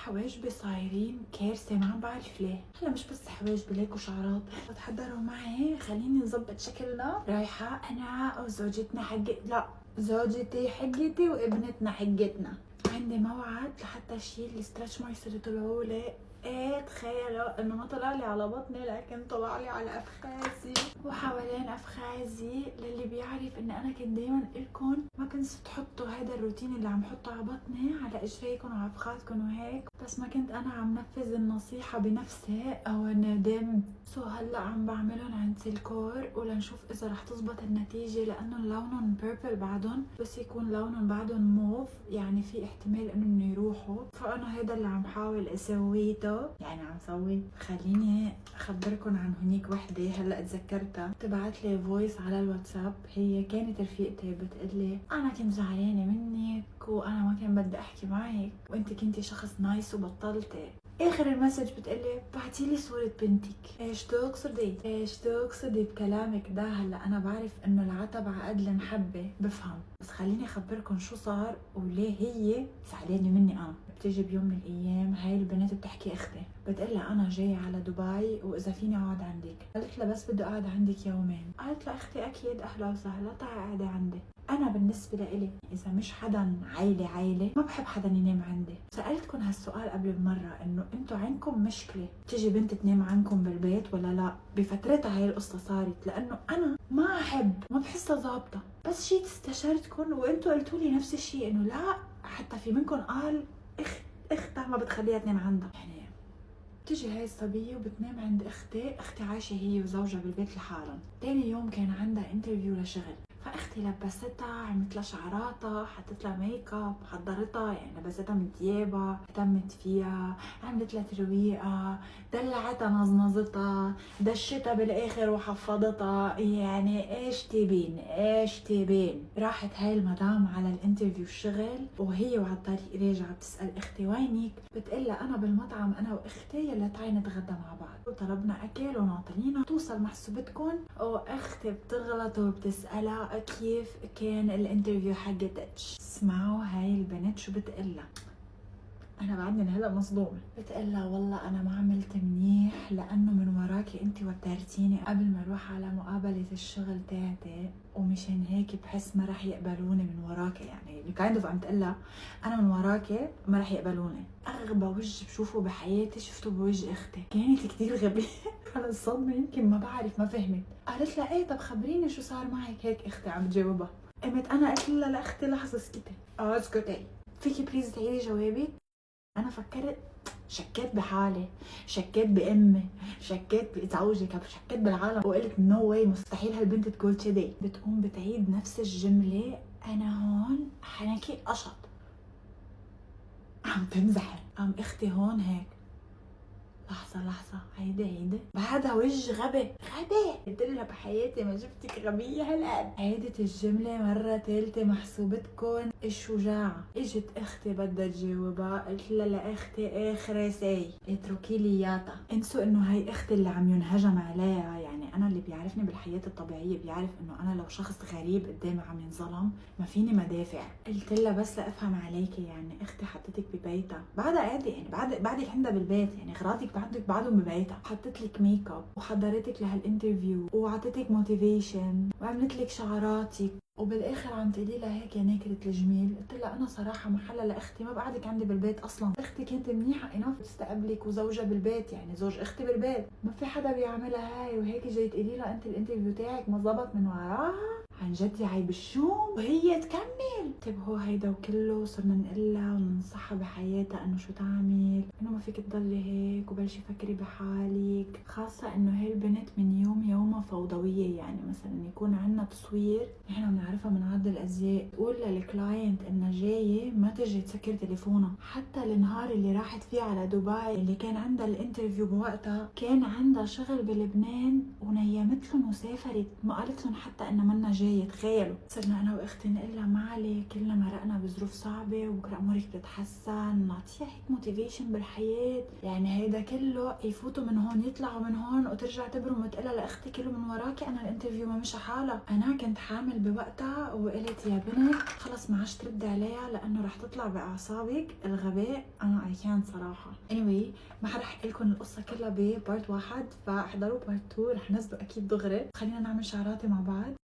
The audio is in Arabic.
حواجبي صايرين كارثة، ما عم بعرف ليه. هلا مش بس حواجبي ليك وشعرات، بتحضروا معي خليني نظبط شكلنا. رايحة أنا وزوجتنا لا، زوجتي حقتي وابنتنا حقتنا. عندي موعد لحتى شيل الستريتش ماركس اللي طلعوا لي. ايه تخيلوا انه ما طلع لي على بطني لكن طلع لي على افخاذي وحوالين افخاذي. للي بيعرف ان انا كنت دايما لكم ما كنت تحطوا هذا الروتين اللي عم حطه على بطني على اجريكم وعلى افخاذكم وهيك، بس ما كنت انا عم نفذ النصيحة بنفسي او ندمت. هلا عم بعملهم عند سيلكور ولنشوف اذا رح تزبط النتيجة، لانه لونهم بيربل بعدهم، بس يكون لونهم بعدهم موف، يعني في احتمال انه يروحوا. فانا هذا اللي عم حاول اسويته، يعني عم سوي. خليني اخبركم عن هنيك وحده هلا تذكرتها تبعت لي فويس على الواتساب. هي كانت رفيقتي بتقلي انا كنت زعلانه منك وانا ما كان بدي احكي معك وانت كنتي شخص نايس وبطلتي. اخر المسج بتقلي بعتي لي صورة بنتك. ايش تقصدي؟ ايش تقصدي بكلامك ده؟ هلا انا بعرف انه العتب عقد المحبة، بفهم، بس خليني اخبركم شو صار وليه هي زعلانة مني. انا بتيجي بيوم من الايام هاي البنت بتحكي اختي، بتقلها انا جاية على دبي واذا فيني اقعد عندك. قالت لها بس بدي اقعد عندك يومين. قالت لها اختي اكيد اهلا وسهلا تعي قاعدة عندي. انا بالنسبه لإلي اذا مش حدا عيله ما بحب حدا ينام عندي. سالتكم هالسؤال قبل بمره انه انتو عندكم مشكله تيجي بنت تنام عندكم بالبيت ولا لا؟ بفترتها هاي القصه صارت، لانه انا ما احب، ما بحسها ظابطه. بس جيت استشرتكم وانتو قلتوا لي نفس الشيء، انه لا، حتى في منكم قال اختها ما بتخليها تنام عندها. يعني تجي هاي الصبية وبتنام عند اختي عايشة هي وزوجها بالبيت لحالهم. تاني يوم كان عندها انترفيو لشغل، فاختي لبستها، عملت لها شعراتها، حطت لها ميك اب، حضرتها، يعني لبستها من ثيابها، اهتمت فيها، عملت لها ترويقه، دلعتها، نظنظتها، دشتها بالاخر وحفظتها. يعني ايش تبين ايش تبين. راحت هاي المدام على الانترفيو الشغل وهي وعلى الطريق راجعه بتسال اختي وينك؟ بتقلها انا بالمطعم انا واختي، يلا تعي نتغدى مع بعض. وطلبنا اكل وناطرينها توصل محسوبتكم. واختي بتغلط وبتسالها كيف كان الانترفيو حقتك. اسمعوا هاي البنت شو بتقلها، انا بعدني هلا مصدومه. بتقلها والله انا ما عملت منيح لانه من وراكي انت وترتيني قبل ما اروح على مقابله الشغل تاعتي، ومشان هيك بحس ما رح يقبلوني من وراكي. يعني كايند اوف عم تقلها انا من وراكي ما رح يقبلوني. اغبى وجه بشوفه بحياتي شفته بوجه اختي، كانت كتير غبيه. على الصدمه يمكن ما بعرف ما فهمت. قالت لها ايه طب خبريني شو صار معك هيك. اختي عم تجاوبها. قمت انا قلت لها لاختي لحظه اسكتي. اسكتي فيكي بليز تعيدي جوابي. انا فكرت، شكيت بحالي، شكيت بامي، شكيت بزوجي، شكيت بالعالم وقلت نو واي، مستحيل هالبنت تقول كذا. بتقوم بتعيد نفس الجمله. انا هون حنكي قشط، عم تمزحي. اختي هون هيك لحظة عيدي بعدها وجه غبي. قلت لها بحياتي ما شفتك غبية هالقد. عيدت الجملة مرة ثالثة محسوبتكن الشجاعة. اجت اختي بدها تجاوبها، قلت لها لاختي اخر ساي اتركي لي اياها. انسوا انه هاي اختي اللي عم ينهجم عليها. يعني انا اللي بيعرفني بالحياة الطبيعية بيعرف انه انا لو شخص غريب قدامي عم ينظلم ما فيني مدافع. قلت لها بس لافهم عليكي، يعني اختي حطتك ببيتها بعدها عادي، يعني بعدك عندها بالبيت، يعني اغراضك بعدهم ببيتها، حطت لك ميك اب وحضرتك لهالانترفيو وعطتك موتيفيشن وعملت لك شعراتك، وبالاخر عم تقولي لها هيك يا ناكرة الجميل. قلت لها انا صراحه محلها لاختي ما بقعدك عندي بالبيت اصلا. اختي كانت منيحه اناف تستقبلك وزوجها بالبيت، يعني زوج اختي بالبيت، ما في حدا بيعملها هاي. وهيك جاي تقولي لها انت الانترفيو تاعك ما زبط من وراها؟ عن جد يا عيب الشوم. وهي تكمل. انتبهوا هيدا وكله صرنا نقلها وننصحها بحياتها انه شو تعمل، انه ما فيك تضلي هيك وبلشي فكري بحالك. خاصة انه هاي البنت من يومها فوضوية. يعني مثلا يكون عنا تصوير نحن بنعرفها من عرض الازياء، تقول للكلاينت انها جاية ما تجي تسكر تليفونها. حتى النهار اللي راحت فيه على دبي اللي كان عندها الانترفيو بوقتها كان عندها شغل بلبنان ونيمت لهم وسافرت، ما قالت لهم حتى انها منا جاية. الجاية. تخيلوا صرنا انا واختي نقول لها ما عليك، كلنا مرقنا بظروف صعبة وبكره امورك بتتحسن، نعطيها هيك موتيفيشن بالحياة. يعني هيدا كله يفوتوا من هون يطلعوا من هون وترجع تبرم وتقلها لاختي كله من وراكي انا الانترفيو ما مشى حالها. انا كنت حامل بوقتها وقلت يا بنت خلص ما عادش ترد عليها لانه رح تطلع باعصابك الغباء. انا اي كان صراحة anyway ما رح احكي لكم القصة كلها ببارت واحد، فاحضروا بارت 2 رح نزله اكيد دغري. خلينا نعمل شعراتي مع بعض.